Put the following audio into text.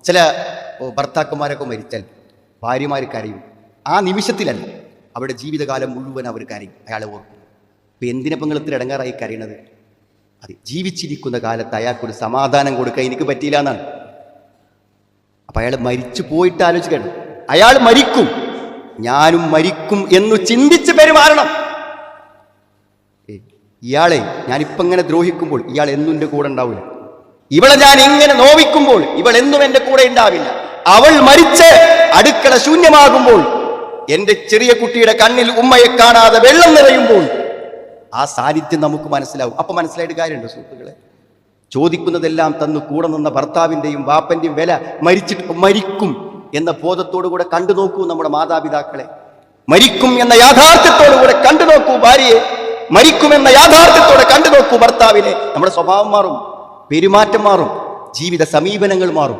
ചില ഭർത്താക്കന്മാരൊക്കെ മരിച്ചാൽ ഭാര്യമാർ കരയും. ആ നിമിഷത്തിലല്ല, അവരുടെ ജീവിതകാലം മുഴുവൻ അവർ കരയും. അയാളെ ഓർക്കും. ഇപ്പം എന്തിനപ്പം നിങ്ങൾ ഇത്ര ഇടങ്ങാറായി കരയണത്? അത് ജീവിച്ചിരിക്കുന്ന കാലത്ത് അയാൾക്കൊരു സമാധാനം കൊടുക്കാൻ എനിക്ക് പറ്റിയില്ല എന്നാണ്. അപ്പം അയാൾ മരിച്ചു പോയിട്ട് ആലോചിക്കണം. അയാൾ മരിക്കും, ഞാനും മരിക്കും എന്ന് ചിന്തിച്ച് പെരുമാറണം. ഇയാളെ ഞാനിപ്പം ഇങ്ങനെ ദ്രോഹിക്കുമ്പോൾ ഇയാൾ എന്നും എൻ്റെ കൂടെ ഉണ്ടാവില്ല. ഇവളെ ഞാൻ ഇങ്ങനെ നോവിക്കുമ്പോൾ ഇവൾ എന്നും എൻ്റെ കൂടെ ഉണ്ടാവില്ല. അവൾ മരിച്ച് അടുക്കള ശൂന്യമാകുമ്പോൾ, എൻ്റെ ചെറിയ കുട്ടിയുടെ കണ്ണിൽ ഉമ്മയെ കാണാതെ വെള്ളം നിറയുമ്പോൾ ആ സാന്നിധ്യം നമുക്ക് മനസ്സിലാവും. അപ്പൊ മനസ്സിലായിട്ട് കാര്യമുണ്ട് സുഹൃത്തുക്കളെ? ചോദിക്കുന്നതെല്ലാം തന്നു കൂടെ നിന്ന ഭർത്താവിൻ്റെയും വാപ്പൻ്റെയും വില മരിക്കും എന്ന ബോധത്തോടു കൂടെ കണ്ടു നോക്കൂ നമ്മുടെ മാതാപിതാക്കളെ. മരിക്കും എന്ന യാഥാർത്ഥ്യത്തോടു കൂടെ കണ്ടു നോക്കൂ ഭാര്യയെ. മരിക്കുമെന്ന യാഥാർത്ഥ്യത്തോടെ കണ്ടു നോക്കൂ ഭർത്താവിനെ. നമ്മുടെ സ്വഭാവം മാറും, പെരുമാറ്റം മാറും, ജീവിത സമീപനങ്ങൾ മാറും.